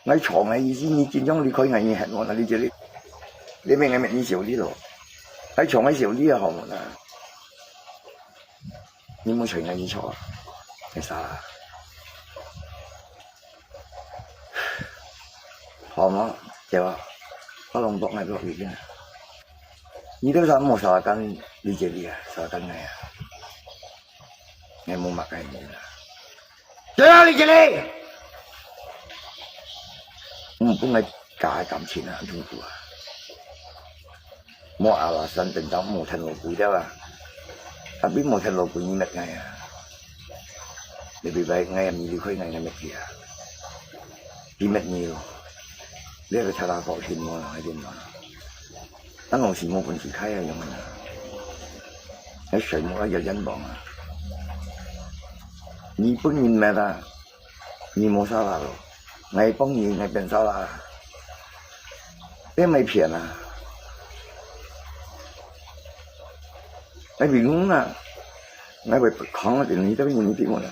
ngay床嘅意思，你見咗你可以危險喎，你這裡你明唔明少啲咯？喺床嘅少啲嘅項目啊，你冇隨意坐，係啥？項目對吧？可能博係落嚟嘅，你都想冇啥跟你這裡啊，啥跟你啊？你冇乜嘅嘢啦，對啊，你這裡。唔幫佢假咁錢啊，痛苦啊！冇alasan tentang mau terlalu dah lah. Tapi mau terlalu ingat ngay à. Lebih baik ngay milih kau ngay ngambil dia. Ingat nhiều. Dia là thà có tiền mua hay tiền mua.当我是冇本事開啊，用啊。喺水冇有人幫啊。你本人咩啦？你冇啥啦咯。ngay幫你ngay變sao啦？你咪騙啊！ngay bị ngúng à, ngay bị khó thì nghĩ tới những chuyện này,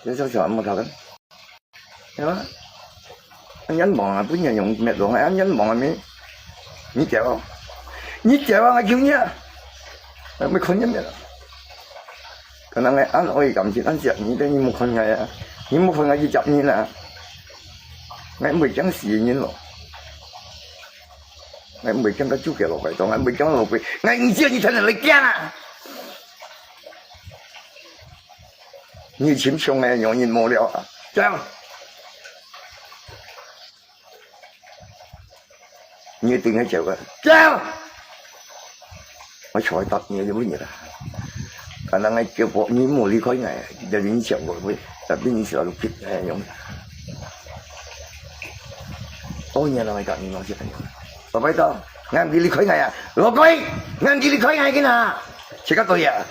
thế sao sợ mà thật đấy, hiểu không? Anh nhấn bọn là bây giờ dùng mệt rồi, anh nhấn bọn là mi chèo anh kêu nhá, mới khốn nhấn được, còn anh này anh ơi cảm thấy anh sợ như thế như một con ngày à, như một con ngày chỉ chậm như là, ngay mới chẳng xì như rồi. Ngày mới chẳng có chú kẹo lột vậy, toàn ngày mới chẳng lột vậy, ngày chưa như thế này lấy kia à? Như chim sông này nhỏ nhìn mồ liệu à? Sao? Như tiếng hay chịu à? Sao? Nó chọi tập như thế vậy à? Cả năng ngày kêu bộ như mồ ly khói ngày, giờ đến chịu rồi với, tập đến sợ lục kịch này giống. Ôi nhà nào mày cạn nó chết thành rồi. Bà bây giờ, ngàn đi khói ngày à? Lột coi, ngàn đi khói ngày cái nào? Chỉ có tôi à?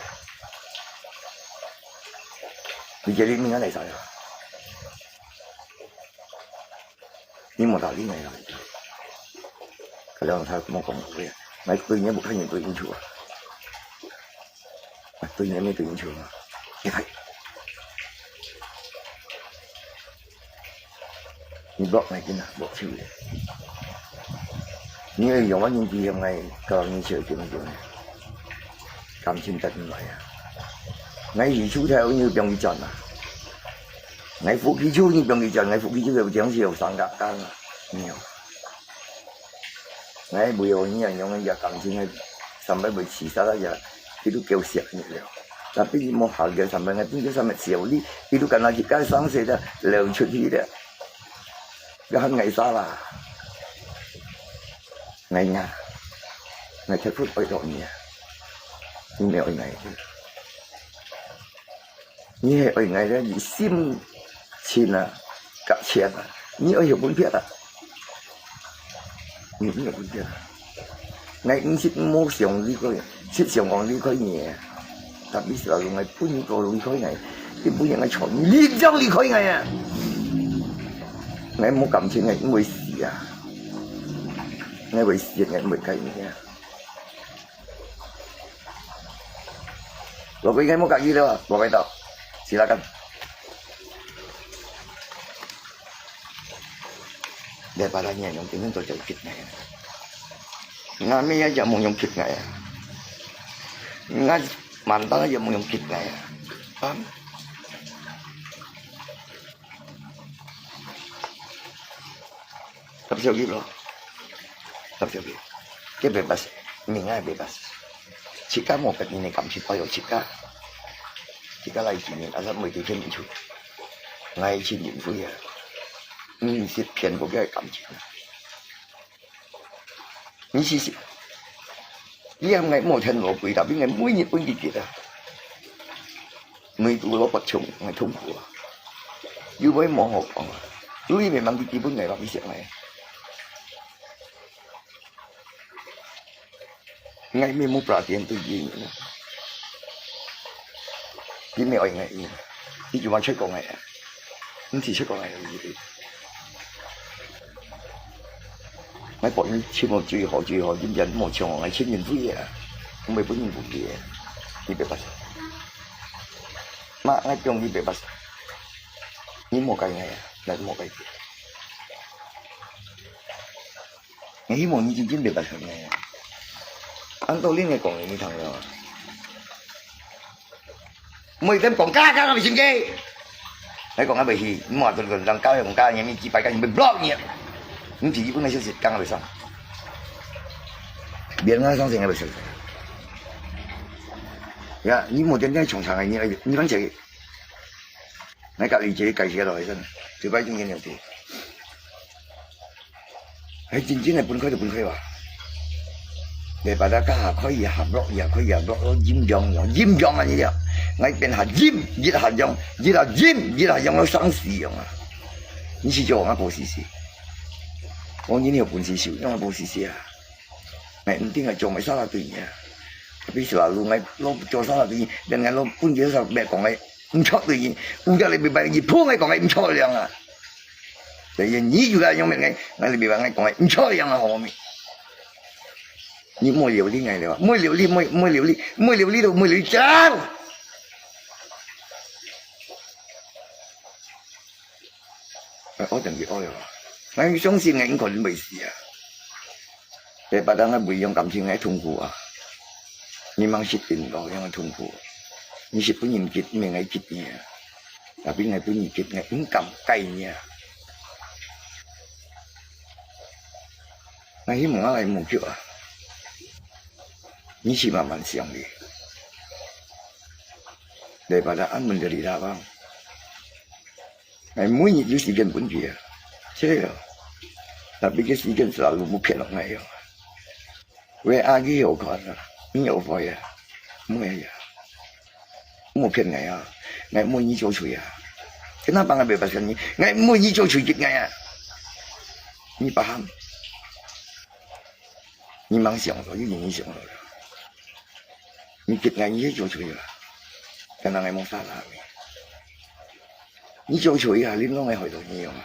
Đi chơi đi mình ở đây sao? Nhưng mà đạo lý này là cái đó sao cũng không được. Mấy tôi nhớ một cái nhìn tôi yên chùa. Tôi nhớ mấy tôi yên chùa mà. Như vậy. Như bọc này cái nào, bọc chữ này. Như dùng những gì hôm nay còn như sự chuyện này cảm xin tận như vậy à. Ngay gì chú theo như 병기 전 à. Ngay phụ ký chú như 병기 전, ngay phụ ký chú đều chẳng chiều sáng đạp tan nhiều. Ngay buổi hồi như những giờ cảm xin ngay sắm bấy buổi chỉ sao đó giờ thì tôi kêu xịt như vậy. Tapi mau harga sampai ngay tinggal sampai siau đi itu karena jika sang saya lewat cuti dia. Gak ngày salah. Ngày nhà ngày thật phút ôi rộn nhỉ nhưng mà ôi ngày chứ như hệ ôi ngày đó gì sim xin à cả钱à như ôi hiểu bốn biết à như hiểu bốn biết à ngày cũng xin mua sòng đi coi xin sòng còn đi coi nhỉ tapi bây giờ ngày bốn cầu đi coi ngày cái bốn ngày chọn liên trong đi coi ngày à ngày mua cầm chuyện ngày cũng mới xì à ngay bị diệt ngày 10 cây nha. Rồi cái ngay một cái gì đâu, bỏ cái đó, silakan. Daripada yang tinggal tu jauh kit này. Ngami aja mau yang kit này. Ngat mantan aja mau yang kit này. Paham? Tapi sao gitu loh. Tapi cái bebas, mình ai bebas. Jika mau cái ini cảm xúc bao jika lại chỉ mình đã mười từ trên mình chụp, ngay trên những vui à, mình sẽ phiền của cái cảm xúc. Như gì? Đi em ngày một thân lộ quỷ đã biết ngày mỗi nhịp quỷ gì đó, người tụ lỗ bật trùng ngày thông của, như với mỏ hộp còn, lui về mang cái bốn ngày làm cái chuyện này. Ngay mình muốn trả tiền từ gì nữa, cái mẹ ơi ngày, đi chụp ảnh check con ngày, không chỉ check con ngày là gì? Ngay bọn nó chỉ một注意好，啲人冇唱我，係千年灰啊，我咪本年冇嘢，你別bắt，乜ngay trong你別bắt，你冇計ngày à? lại một cái ngày hy vọng như chính được đặt thằng này anh tôi liên ngày còn như thằng rồi mười tên còn cá nó bị xin ghê đấy còn cái bị gì mà còn đang cao còn cá nhà mình chỉ phải cái mình block nhỉ những chỉ bữa nay sẽ căng rồi sao biến ngay xong thì ngay bây giờ ya nhưng một tên cái trồng tràng này như vẫn chạy ngay cả lý chế cày xe rồi dân từ bay trong nhiều thì hay chính chính này bún khơi được bún khơi vào để bà ta cá hạt khơi gì hạt block gì khơi gì block nó diêm dòng là như vậy ngay bên hạt diêm gì là hạt dòng gì là diêm gì là dòng nó sáng xì dòng à你是叫我不是是我你有本事少因為不是是啊你唔定係做埋沙拉對嘢比如話攞攞做沙拉對嘢人哋攞搬嘢時候咩講嘅唔錯對嘢烏家你明白熱鋪嘅講嘅唔錯樣啊你住嘅用咩嘅我你明白嘅講嘅唔錯樣啊後面你冇料啲嘅你話冇料啲冇料啲冇料呢度冇料爭我定別愛啊！我相信我佢沒事啊，你把當我培養感情嘅痛苦啊，你忙識點個樣嘅痛苦，你是本人結命嘅結嘢，但邊係本人結嘅點咁計嘢？我希望我係目標啊，你是慢慢想的，daripada an menderita bang. Ngày mỗi những sự kiện buồn kia, thế rồi, tapi cái sự kiện selalu mungkin orang lain. Vì ai cái hiểu còn là, nhiều vậy à, mỗi ya, mungkin ngày à, ngày mỗi những chỗ chơi à, kenapa nggak bebaskan ni? Ngày mỗi những chỗ chơi gitu ngày à, ni paham? Ni mang想了，有影响了，你gitu ngày những chỗ chơi à, karena ngày mau salah ni. 你做錯啊！你攞我去到呢樣啊！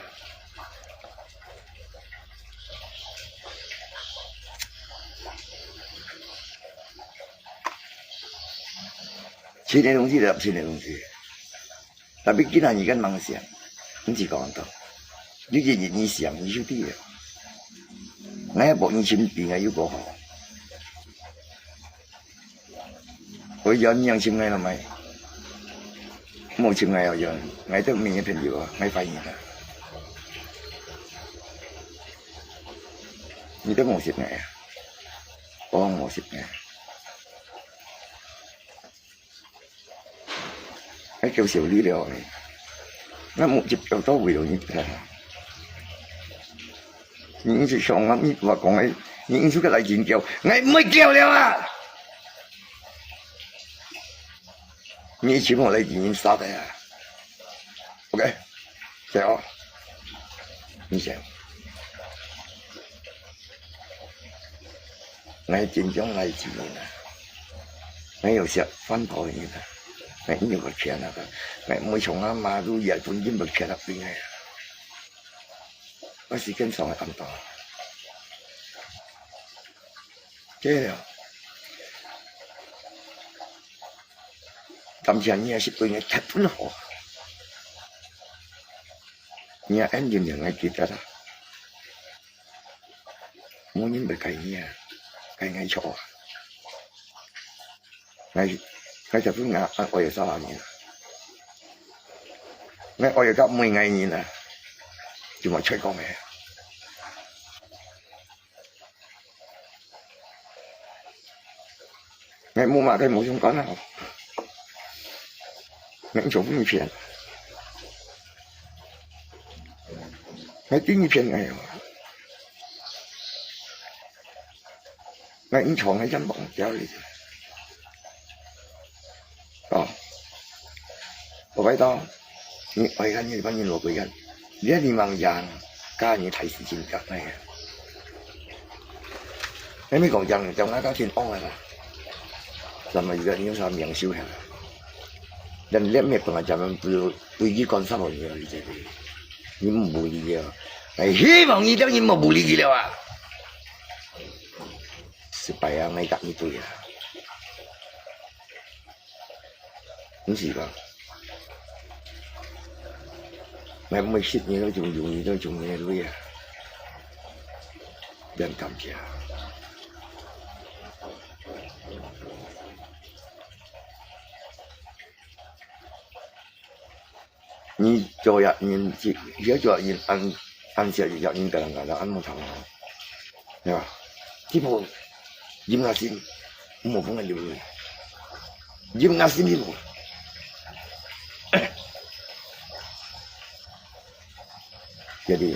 錢嘅東西就係錢嘅東西，特別今日而家夢想，唔是講到，你嘅人想你就啲啊！我一搏你錢變係要過好，我有呢樣錢嘅係咪？ 冇錢我又讓，我都面嘅朋友啊，我發現啦，你都冇蝕我啊，我冇蝕我，喺叫少呢了你，我冇接受到回到你睇，你是上啱你話講嘅，你出個嚟尖叫，我唔會叫了啊！ 你請我嚟電影殺你啊 ！OK， 謝我，你謝。我緊張嚟自你啦，我有時翻台你啦，我呢個錢啊，我每從阿媽都日本啲物錢入邊嘅，我時間上係咁多，這樣。 cảm giác như là tôi nghe thật phấn hổ nhà em nhìn nhận ngay kịp ra đó muốn nhìn về cái nhà cái ngay chỗ ngay ngay chợ phương ngã ở sao làm gì ngay ở gặp 10 ngày nhìn nè chỉ mà chơi con mẹ ngay mua mà cái mũi không có nào những chỗ như chuyện ngay tiếng như chuyện này ngay những chỗ ngay dám bỏng kéo đi đó có phải đó你為緊你班人落去緊，你一年萬人加你提示性格嚟嘅，你咪講人就啱啱先安啦，就咪而家影上名燒係。 dan lihat me pengajaran pergi konsep ni lah jadi. Ni membuli dia. Hei, bang ni ni membuli dia lah. Supaya mereka itu ya. Ini sih bang. Ngày mới xịt như nó dùng như nó dùng như lui à. Đừng cầm chìa. Ni cho ya nhìn chỉ nhớ cho nhìn ăn sẽ giờ nhìn cái là ăn một thằng, hiểu không? Chỉ một Jim Nasim một phong cách điều Jim Nasim đi một jadi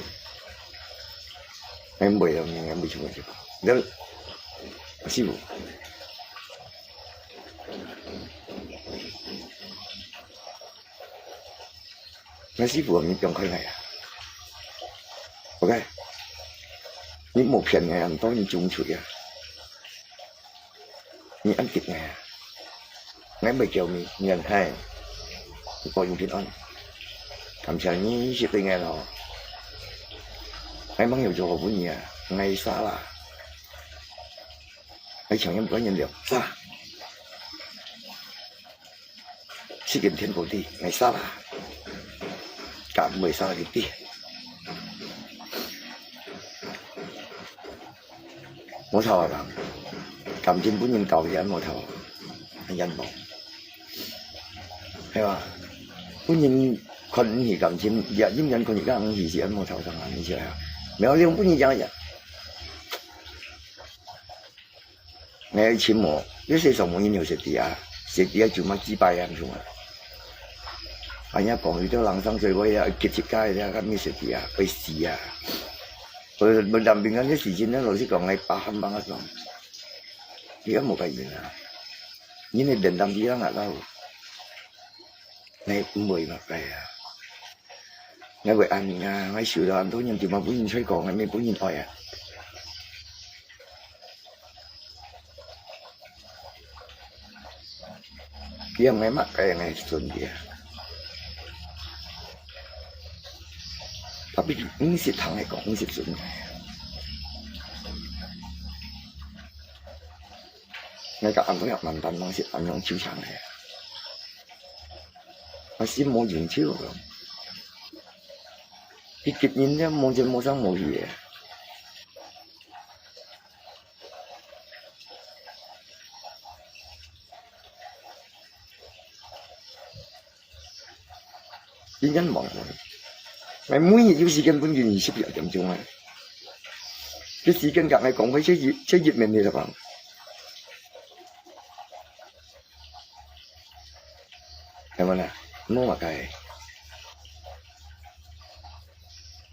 em boleh yang ambil cuma cuma dan sibuk nó sibuk những trong khơi này à ok những một phiền ngày ăn tối những chúng chuột à những ăn thịt ngày à ngày bảy chiều mình nhận hai có dùng thịt ăn cảm thấy như sự tình ngày nào ngày mang nhiều cho của nhà ngày xa là ngày chẳng em có nhân liệu xa sự kiện thiên cổ đi ngày xa là cả 10 xa là đi một thầu là cầm trên bốn nhân cầu thì anh một thầu anh dân một hiểu không bốn nhânคนที่กำชิมอย่ายิ้มยันคนที่กำลังหิเสียมองเท่าทางนั้นนี่ใช่ไหมไม่เอาเรื่องพวกนี้จังเลยไงชิมหมอ有些什么人有食啲啊食啲做乜幾百樣做啊อันนี้講佢都冷生最嗰日結節街咧咁咩食啲啊去試啊佢南邊嗰啲時間咧老師講係800一檔而家冇計完啦呢你電燈啲啦嗱你50mặt này à ngay vậy anh ngay sửa đó anh tôi nhìn thì mà bốn nhìn xoay còn ngay mấy bốn nhìn thôi à kia ngay mắt cái ngay xuân kia tapi ini sih thằng này còn ini sih xuân ngay cả anh có gặp mình tầm nó sẽ anh nó chịu chẳng này mà xin mua chuyện chiếu rồi cái kịch nhìn ra mua chân mua sáng mua gì vậy chỉ nhắn mọi người mày muốn gì sự kiện vẫn gì sắp giờ chậm chung này cái sự kiện gặp này còn phải chế dịp mình đi là bạn em ơi nè mua mà cái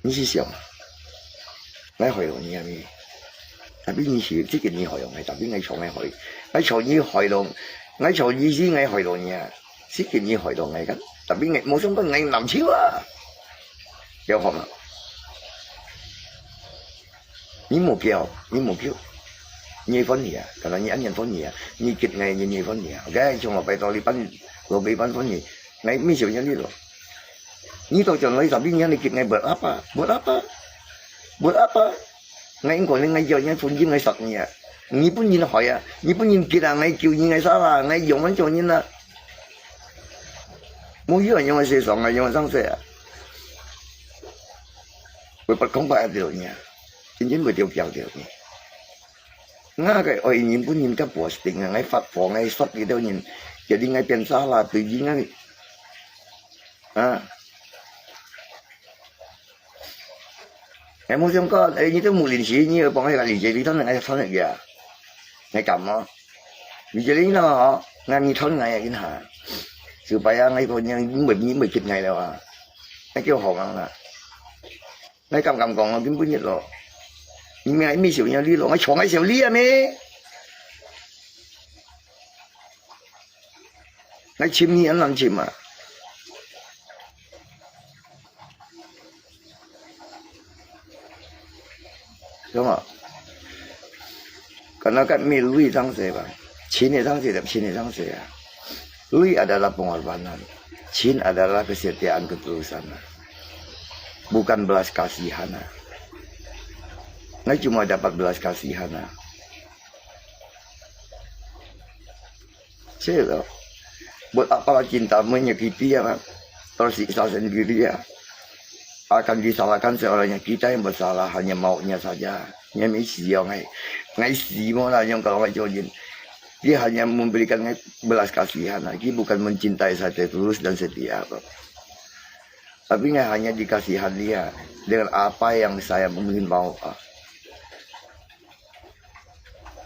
你是想来害到你啊咪？特別你是即係你害到你，特別你錯你害，你錯你害到，你錯意思你害到你啊，即係你害到你咁，特別你冇想過你林超啊，有可能，你目標，你分嘢，可能你一人分嘢，你結藝你分嘢，OK， 從來俾到你分，我俾分嘢，你咩時候有呢度？你到trường lấy tập biến你kịp ngày bớt apa ngày còn lên ngày giờ ngày phun ngày sạch nhỉ ngày bún nhìn hỏi à ngày bún nhìn kia là ngày chiều nhìn ngày sao là ngày dùng anh cho nhìn là mỗi giờ nhưng mà sẽ sống ngày nhưng mà sáng sẽ bởi bất không phải điều nhỉ chính bởi điều chào điều nhỉ ngã cái ơi nhìn bún nhìn các bộ tình ngày phát phổ ngày sạch gì đâu nhìn giờ đi ngày tiền sao là tự nhiên ngay à em muốn xem có như thế một liền sĩ như bọn hay là liền sĩ lý thắng này thắng được kìa ngày cầm nó vì lý nó họ ngay như thắng ngày cái hả sự bài ngay coi như những 10 ngày rồi à cái kêu hồn ăn là ngay cầm còn là kiếm bún nhiệt rồi nhưng mà mấy xíu nhau đi rồi ngay chọn ngay xíu lý à mẹ ngay chim như anh làm chim à đúng không? Karena kan milih tangse bang, Cina tangse dan Cina tangse ya. Lui adalah pengorbanan, Cin adalah kesetiaan ketulusan, bukan belas kasihan. Nggak cuma dapat belas kasihan. Saya tahu, buat apalah cinta menyakiti ya bang, tersiksa sendiri ya. akan disalahkan seorangnya kita yang bersalah hanya maunya saja. Ngai siang ngai simo lah yang kalau ngai jodin. Dia hanya memberikan belas kasihan lagi, bukan mencintai saya tulus dan setia. Tapi ngai hanya dikasihan dia dengan apa yang saya mungkin mau.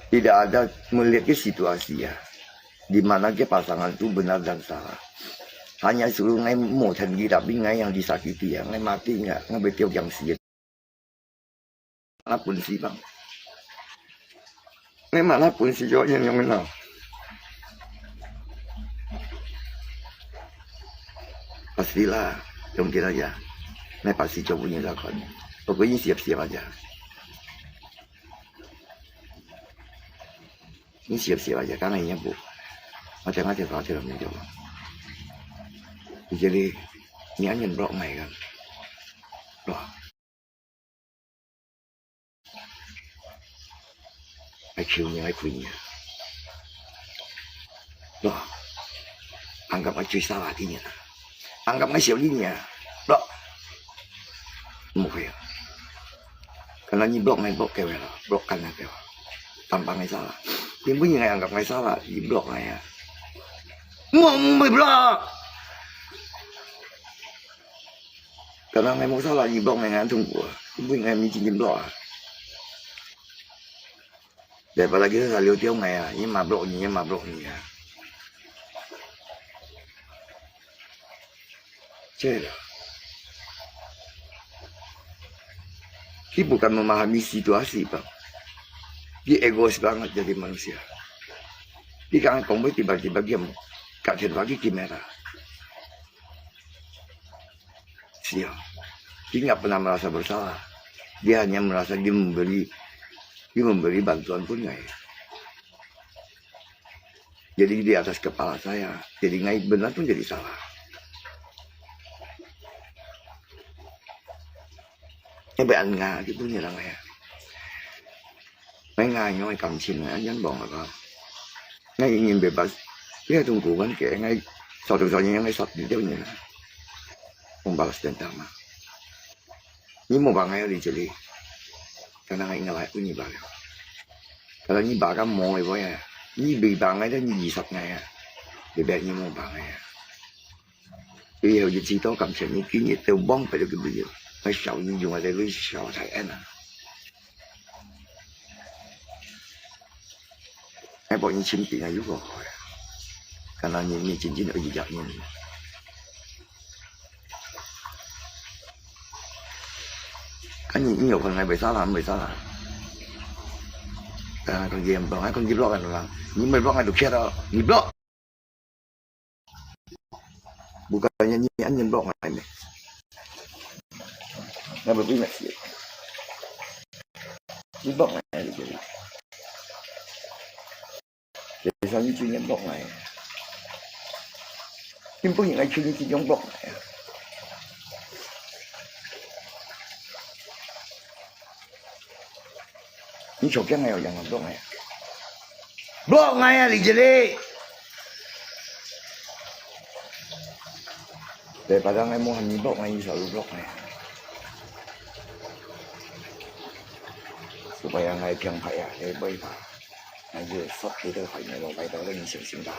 Tidak ada melihat situasi ya, di mana ke pasangan itu benar dan salah. Hanya suruh ngai mau sendiri, tapi ngai yang disakiti ya, ngai mati ngai betul yang sia. Manapun sih bang, ngai manapun sih yang menang. Pastilah, mungkin aja, ngai pasti coba punya lakon. Pokoknya siap-siap aja. Ini siap-siap aja karena ini bu, macam-macam kalau tidak mencoba. Jadi ini hanya blok mai kan, loh, IQ-nya, IQ-nya, loh, anggap aja salah artinya, anggap aja siapnya, loh, mau kayak, karena ini blok kewe lah, blok kanan kewe, tanpa nggak salah, dia punya nggak anggap nggak salah, di blok nggak ya, mau blok. Karena ngai mau salah di blok ngai tunggu, ibu ngai micin blok. Daripada kita selalu tiap ngai ya, ini mablok ni ya. Cera. Dia bukan memahami situasi bang. Dia egois banget jadi manusia. Dia kan kombo tiba-tiba dia kaget lagi kamera. Siap. Dia nggak pernah merasa bersalah. Dia hanya merasa dia memberi bantuan pun nggak ya. Jadi di atas kepala saya. Jadi nggak benar pun jadi salah. Bạn Nga gitu như là mày mấy ngày nói cầm xin là nhắn bọn là con ngay nhìn về bà cái tung cụ vẫn kể ngay sau từ sau những ngay sọt như thế như là ông bà sẽ tao mà nhưng mà bà ngay đi chơi đi cái năng anh lại cũng như bà cái là như bà cái mồi với à như bị bà ngay đó như gì sọt này à để bé như một bà ngay à bây giờ chỉ tao cầm xin như kia như tiêu bóng phải được cái bây giờ phải sợ như dùng ở đây với sợ thầy anh à ai bỏ những chim tiền này giúp rồi cái là những chuyện ở gì vậy nhìn cái nhiều phần này bị sao làm con game còn con game blog là nhưng mà blog này được share đó như blog bukannya như anh nhân blog này nggak berpindah sih di blog này jadi sao như chuyên blog này nhưng có những ai chuyên chỉ giống blog này những số cái nào chẳng làm blog này thì jadi daripada ngai mau hanya blog ngai selalu blog này supaya ngai chẳng phải à để bây giờ ngai vừa sắp thì tôi phải ngai bây giờ lên sự sinh ra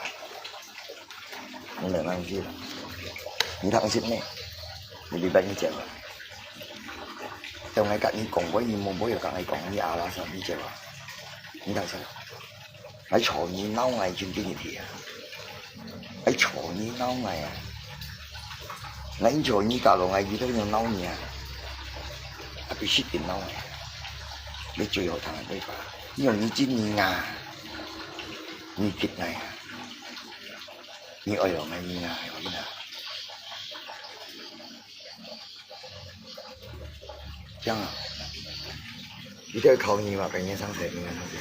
nên là ngai gì những thằng xịn này mình bị bệnh chết rồi trong ngai cạnh những cổng với những mồm bối ở cạnh ngai cổng như là sao đi chết rồi những thằng sao ngai chó như nấu ngai chuyên cái gì thì ngai chó như nấu ngai à ngai chó như cả đồ ngai gì đó nhưng nấu nhỉ bị shit tiền nấu này để chơi hội thằng đây phải nhưng như chín như ngà như kịch này như ơi ở ngay như ngà ở bên nào chăng à đi tới khâu như mà cái nghe sang sẻ nghe sang sẻ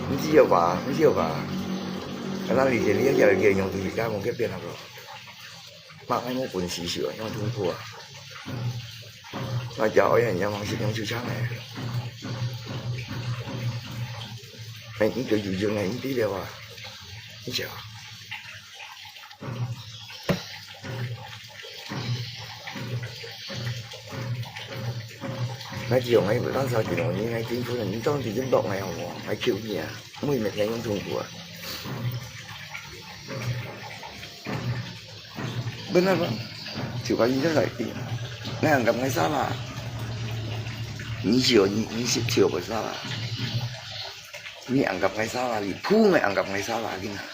không chịu bà cái này thì lý giờ kia dùng từ gì cả một cái tiền nào rồi mà anh muốn quần xì sửa nhưng mà không thua mà chợ ấy nhà mang xịt những chữ sáng này anh cũng tự dùng này tí đều à không chịu ngay chiều ngay bữa đó sao thì nói như ngay chính phủ là những trong thì chúng đọc ngày hồng ngay chiều gì à mới mệt ngay trong thùng của bên đó chỉ có gì đó lại thì ngay hàng gặp ngay sao là你chiều bữa sao là你hàng gặp ngay sao là thì thu ngay hàng gặp ngay sao là cái nào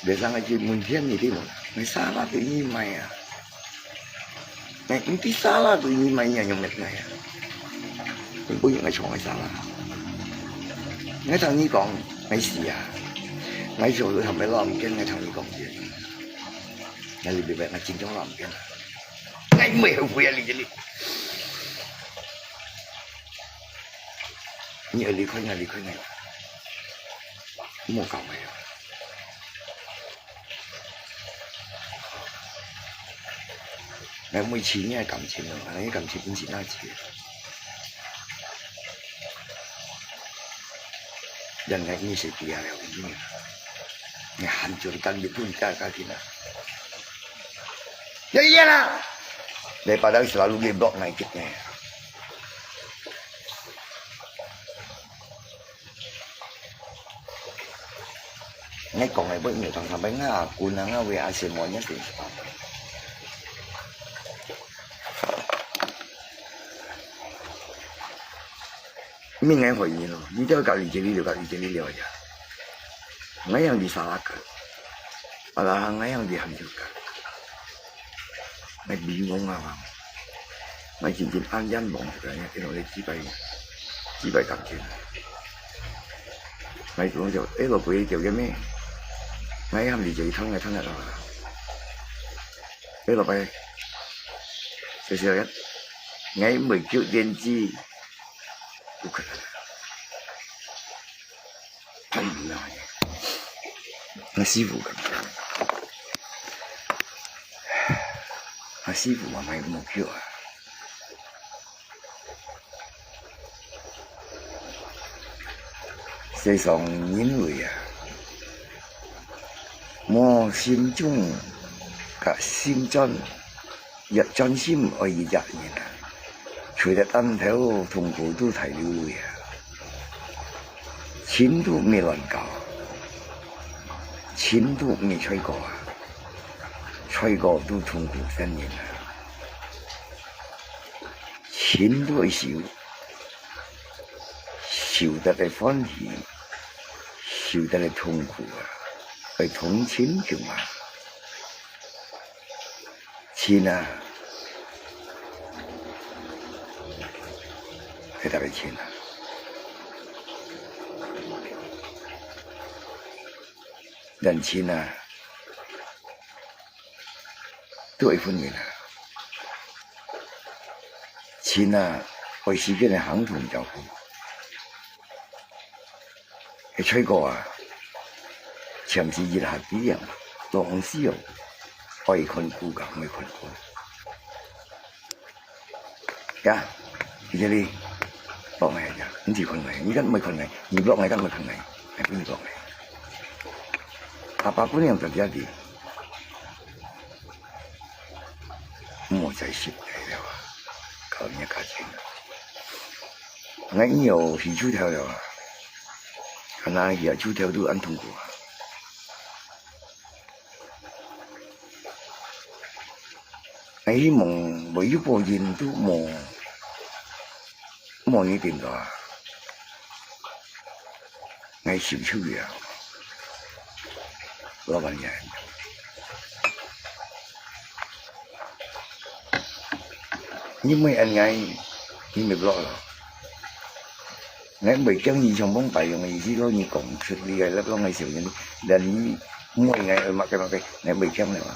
để sang ngay chuyện mình thiên gì đi mà ngay sao là tự nhiên mày à ngày cũng tí sao là tự nhiên mày nhà nhầm mệt này à mình có những ngày chọn ngày sao là ngay thằng như còn ngày gì à ngay rồi tôi thầm phải làm cái ngay thằng như còn gì ngay bị bệnh là chính trong làm cái ngay mày không phải đi nhớ đi khơi này một cậu mày ngày 19ngày cảm情了，ngày cảm情cũng chỉ là chỉ dan ngày ini setia ya begini ini hancurkan betul cara kita ya iyalah daripada selalu geblok naiknya ngay còn ngày bữa nhiều thằng thằng bánh à cuốn nắng về semuanya nhất thì mình ngay hỏi gì rồi, đi theo cả lý chế lý liệu aja. Ngay yang disalahkan, malah ngay yang dihancurkan. Ngay bingung apa, ngay cincin anjan bong sebenarnya itu oleh cipai kamcin. Ngay tuh jauh, lo boleh jauh gini, ngay yang dijaga thang lah. Lo boleh, saya lihat, ngay 19电机。不可能，太无聊了。我師傅咁，我師傅話咪目標啊。世上因為啊，我心中嘅心真，若真心愛而入現啊。除了單頭痛苦都提了淚啊，錢都未能夠，錢都未吹過啊，吹過都痛苦呻吟啊，錢都係少，少得嚟歡喜，少得嚟痛苦啊，係同錢叫嘛，錢啊！给他给钱了，人钱啊，都会分的啦。钱啊，为时间的行同照顾，去吹过啊，长期热下啲人，浪燒，可以困苦咁去困苦。呀，而且你。block này aja, nanti konai, ini kan konai, ini block này kan konai, ini block này. Apapun yang terjadi, mau saya ship dari awal, kalau nya kacing. Ngay nhiều thì chú theo rồi, karena ya chú theo tu ăn thùng của. Ngay mong với bộ nhìn tu mong你點咗啊？ngay少少嘢，老闆人，nhưng mấy anh ngay nhưng được lo rồi, ngay bị chân gì trong bóng tay rồi ngay chỉ có như còn sụt đi ngay lấp lo ngay xỉu như dan mỗi ngày ở mặt cái ngay bị chân này mà,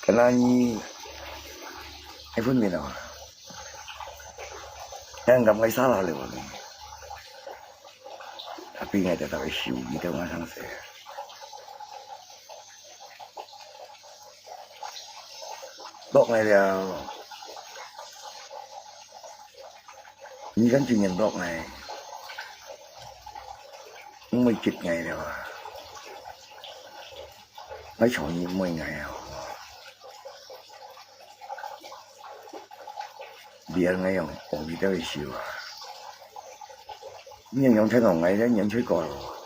cái là như ai phân biệt nào Yang nggak salah lewat ini. Tapi nggak ada tahu isu gitu masang saya. Blog này là như gắn truyền nhận blog này 10 ngày rồi à. Mấy chỗ như 10 ngày rồi. 别人用我比较少啊，你用睇我矮咧，人吹過咯，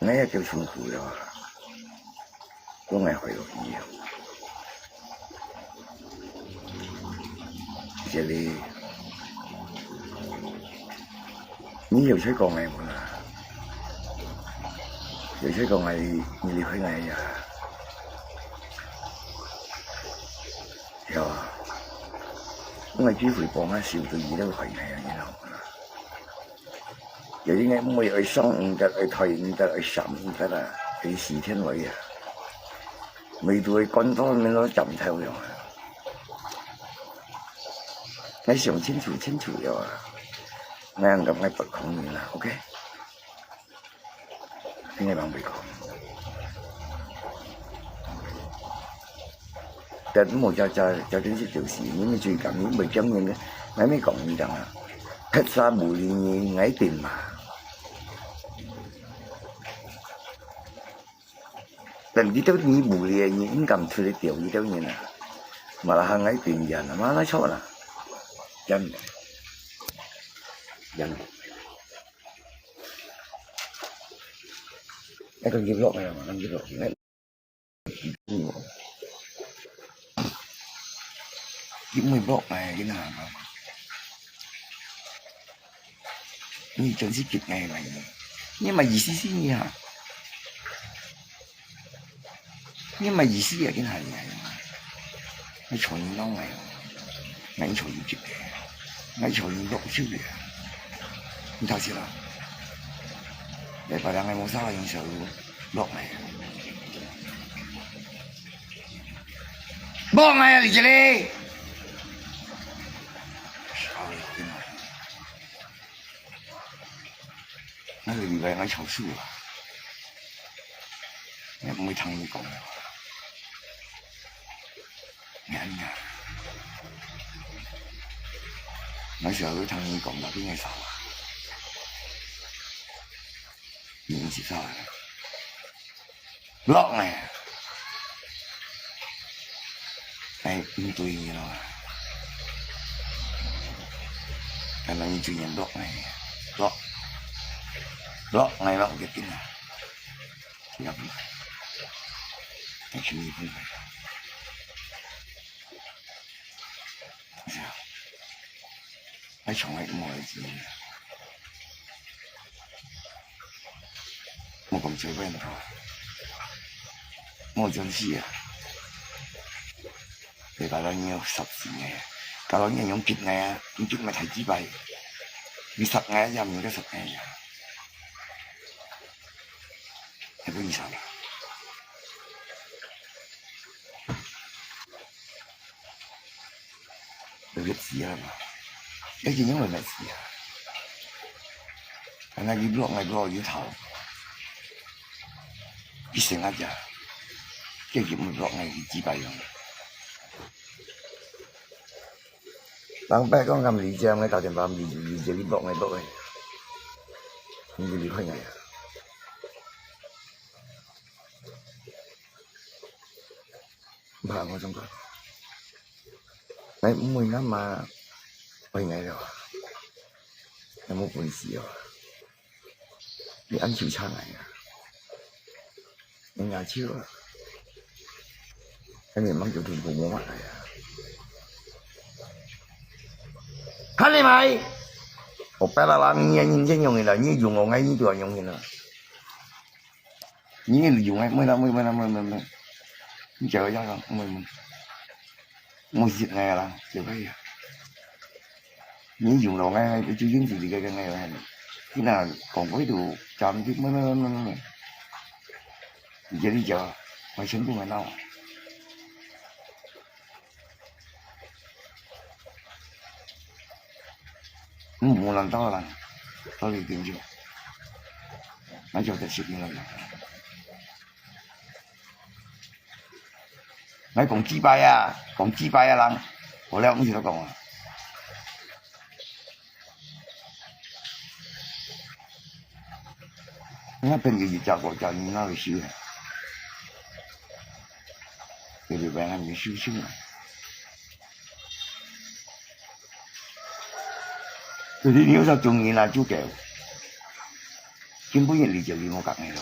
矮叫辛苦咯，都係去落意啊，這裡你有吹過矮冇啦？有吹過矮，你離開矮呀？有啊。我機會幫下少到而都係嘅，然後有啲嘢唔會去上唔得，去退唔得，去上唔得啦，去4天位啊，未到去乾多咁多浸透咗，你想清楚咗啊，我咁我不講你啦 ，OK？ 應該幫佢講。但冇就真是條事，你咪最近你咪講嘢嘅，我咪講你講啊，黑沙無理你矮點嘛，但係都你無理你應咁出嚟掉呢啲嘢啊，mà là hàng ấy tiền dần là má nói số là dân cái con kim lộn này mà con kim lộn này kim 10 lộn này cái nào mà như chân sĩ kịch này này nhưng mà gì xí như hả nhưng mà gì xí ở cái này này nó chọn nó này ngay chọn gì kịch ngay chọn lộn chứ vậy你睇先啦，你白冷係冇沙影上落嚟，幫我啊，你這裡，我以為我籌數啊，你唔會聽你講嘅，啱呀，我成日都聽你講啦，邊個數啊？唔接受落嚟，係唔對嘅咯，係咪要做人落嚟？落嚟落嘅邊啊？入嚟，係全部邊個？係從來冇嚟自己。冇咁隨便thôi，冇真事啊！你搞到你有10時嘅，搞到你用結嘅啊，用結咪提紙幣，你10嘅又唔得10嘅，係咩意思啊？有個字啊嘛，你見因為咩字啊？係咪要落要頭？一成一日，即係唔落嚟紙幣用。當拜講咁理解，我打電話理解你落嚟，你離開我呀？唔怕我中國，你唔會啱嘛？去我咗，有冇本事啊？你按照差嚟啊？nhà chưa cái miền Bắc chỗ thùng cùng mua mặt này à hắn đi mày một bé là làm nhìn thấy nhiều người là như dùng ngồi ngay như tuổi nhiều người nữa như người dùng ngay 15 chờ cho rồi mình mua dịp này là chờ bây giờ như dùng đồ ngay cái chú dính gì cái này là cái nào còn với đồ chọn chứ mới giờ đi chợ mày sống của mày đâu một lần tao đi tìm chưa nói cho thật sự như là nói còn chi bay à lần hồi leo cũng gì đó còn à nó bên gì cho nó là siêu thì bạn làm gì siêu này 佢哋有時候中意啦，就叫根本人哋就要我講嘅啦，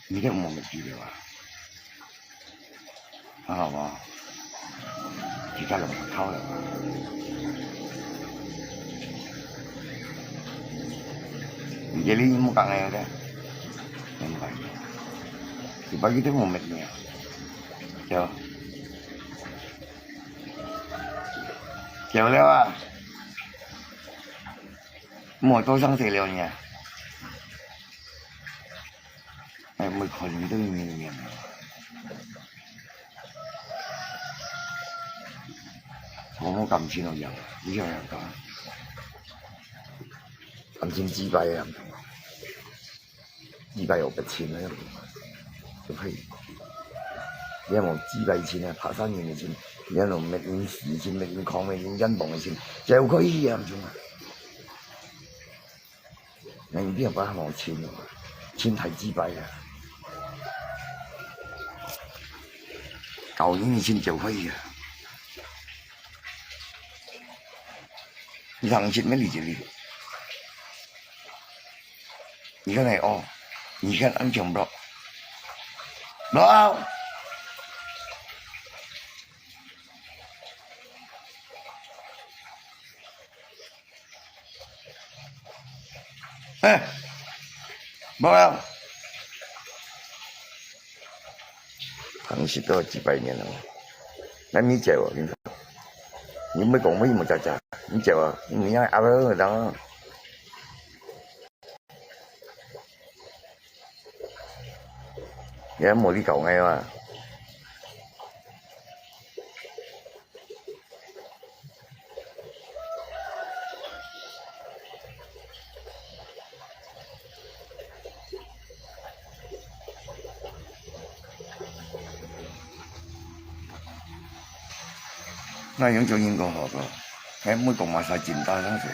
你都冇乜住嘅話，係嘛？而家就唔溝啦。Jadi ni muka ngayon dah, nampak. Sebab kita momentnya, jauh, jauh lewat. Mỗi tôi sang thế liệu nhỉ? Em mới khỏi những thứ nhiều. Không có cầm chi nào giờ, bây giờ là có. Cầm錢幾百啊，200有筆錢啦，就可以。你有冇200錢啊？爬山員嘅錢，你有冇搣件時錢、搣件礦、搣件英鎊嘅錢，就可以啊，唔錯啊。你邊有把冇錢啊？錢太幾百啊！舊年嘅錢就可以啊。你行錢咩理解理？你看那哦，你看安全不？不，哎，不要，唐西都几百年了，那你借我，你说，你没讲我冇咋咋，你借我，你让阿伯让。而家冇啲舊藝嘛，那樣做應該好個，誒每個買晒錢大嗰時，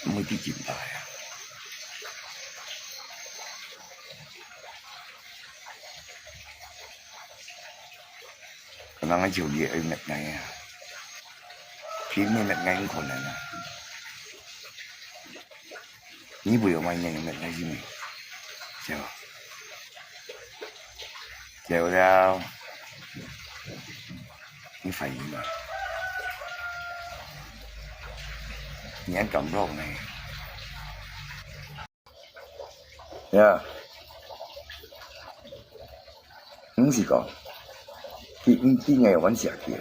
每啲錢大啊。Kena ngaji dia ingat naya. Kini ingat naya kon na. Ni boleh main yang ingat naya sini. Jauh. Jauh dah. Ni phải mà. Ni anh cầm rau này. Ya. Những gì còn? Đi ngày vẫn sẽ kia,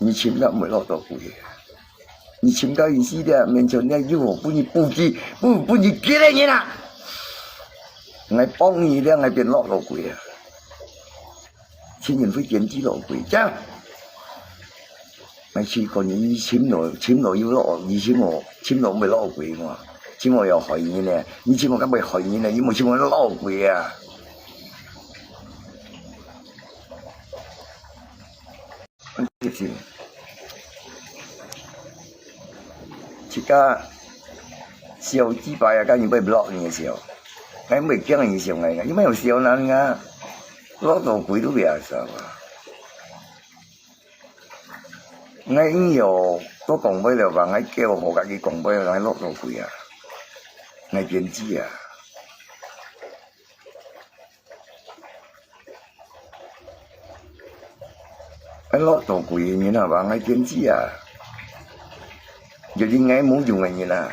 你请到没老到贵，你请到一些的，面前那有我不你给了你啦，我帮你的，我变老到贵啊，请人会减低老贵，这样，我去过你请到有老，你请到没老贵嘛，请我要害你呢，你请我干没害你呢？你没请我老贵啊。而家笑幾百啊，梗係唔落你嘅時候，係唔係驚人上嚟嘅？因為有笑難㗎，落到鬼都別受啊！我有都講俾你話，我叫何家嘅講俾你，我落到鬼啊，我點知啊？我落到鬼你係嘛？我點知啊？Jadi ngay muốn dùng như nào?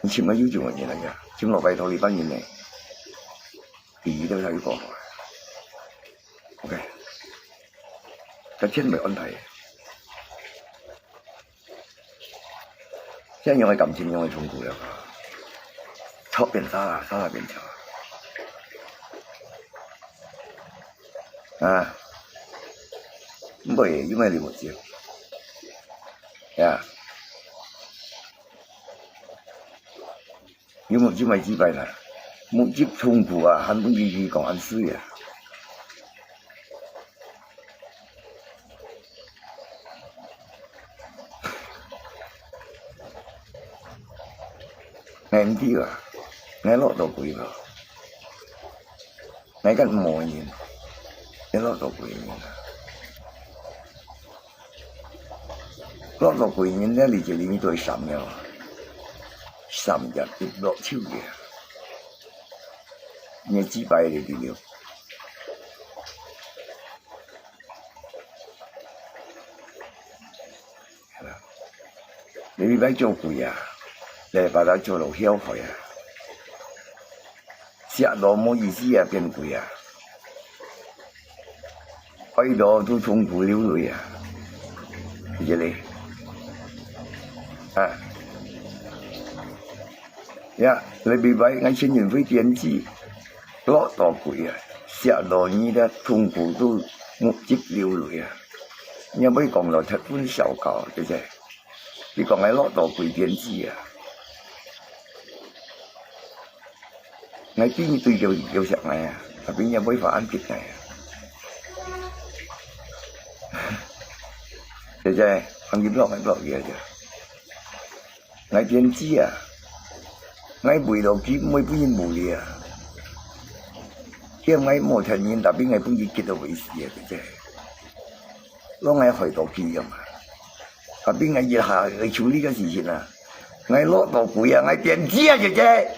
Chim nó dùng như nào? Chim nó bay thôi đi bao nhiêu này? Thì đâu thấy có. Ok. Cái trên mày ôn thầy. Chứ dùng cái cầm chim dùng cái trùng cụ được. Chó biển xa là biển chó. À. Bởi vì mày đi một chiều. Yeah. Nhưng mà chứ mày chỉ vậy là một chiếc thùng của hắn cũng gì còn ăn xui à. Ngày em tí à, ngày lọt đầu quỷ vào, ngày cắt mồi nhìn, ngày lọt đầu quỷ nhìn. 落到贵人咧，你就你对三了，3日跌落手嘅，你几摆你哋了？你摆做贵啊，你把它做到晓开啊，食落冇意思啊，变贵啊，开到都痛苦流泪啊，你这里啊。呀，你别摆俺亲人会点子，老多贵啊，食落你的痛苦都目汁流泪啊！你要讲落七分烧烤，对不对？你讲俺老多贵点子啊，俺边对有食爱啊，边也买法安吉爱啊，对不对？俺入落嘢啫，俺点子啊！我卖落去每本人无哩啊，因为冇听人那边我本人结到为事啊，对不？攞我害到佢啊嘛，那边我一下去处理个事情啊，我落到贵啊，我点知啊，姐姐，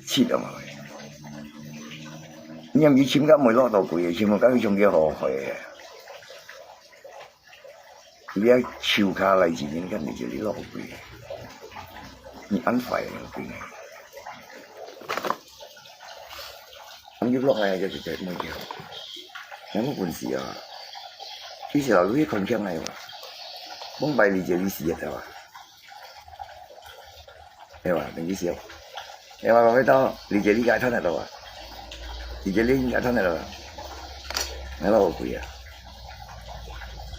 切啊嘛，你唔簽金咪落到貴啊，簽冇金仲幾好去啊！你要抽卡嚟自己跟你這裡落貴，你安排落貴，咁要落嚟就直接冇叫，有冇本事啊？其實有啲困境嚟喎，幫拜你這裡事啊嘛，你話定幾少？你話幾多？你這裡解吞喺度啊？你這裡解吞喺度啊？你落貴啊？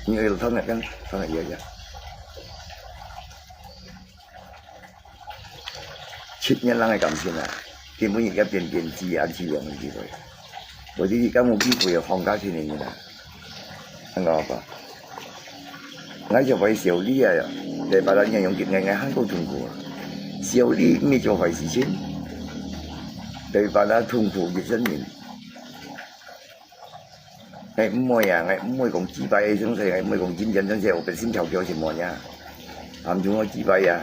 你要吞喺邊？吞喺嘢啫。7年人嘅感情啊，根本而家變自然自然嘅機會。我哋而家冇機會啊，放假天嚟嘅啦，聽講吧？我就為小李啊，你把人用結硬很多痛苦啊，小李沒做壞事情，你把他痛苦越深遠。我唔會啊，我唔會講自閉嘅東西，我唔會講精神東西，我本身調教情況呀，含住我自閉啊，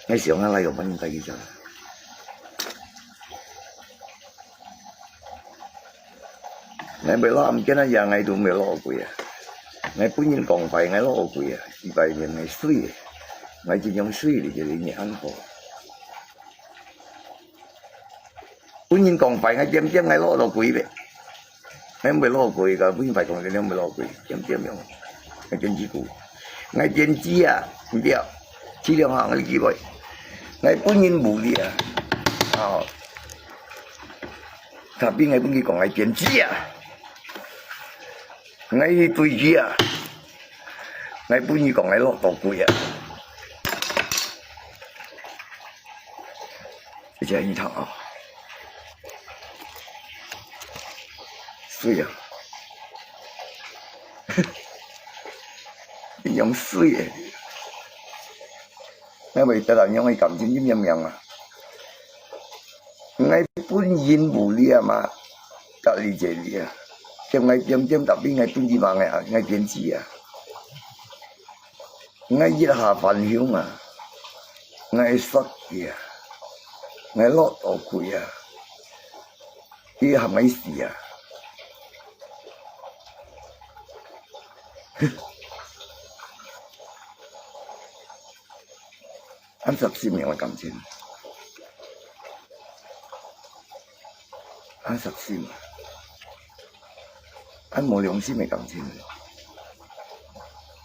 我上下嚟又揾第幾集，我未攞唔見得嘢，我都未攞過啊，我本人講費我攞過啊，自閉嘅我衰，我只用衰嚟就你安好。本人講費我點點我攞到貴嘅，我未攞貴㗎，本人費講你未攞貴，點點樣，我點知估，我點知啊，唔知啊，這兩行我幾位，我本人無力啊，哦，他邊我本人講我點知啊，我對住啊，我本人講我攞到貴啊，這就係一趟啊。水啊，用水嘅，因為得人用嘅感情點樣啊？我本人無力啊嘛，隔離這裡啊，叫我點點特別我本地話我點知啊？我一下分享啊，我失嘅啊，我落到佢啊，呢係咪事啊？俺14年嘅感情，俺14年，俺冇良心嘅感情，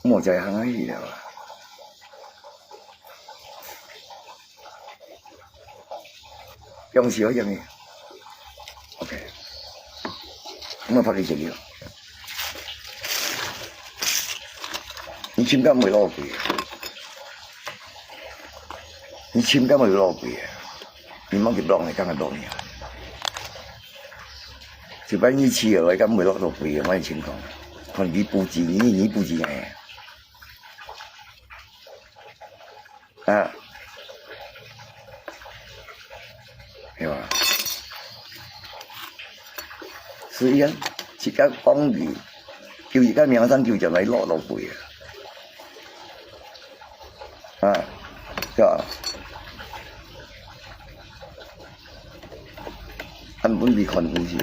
冇在行喺度啊！用少咗嘢 ，OK， 咁我拍你這裡。你簽金咪攞貴，你簽金咪攞貴，你冇結落嚟梗係攞嘢，就把你簽嘅話咁咪攞到貴嘅，我哋情況，看你佈置你佈置嘅，啊，係嘛？所以啊，自家講住，叫而家名山叫就咪落背啊，是吧？根本未看故事，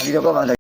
呢個問題。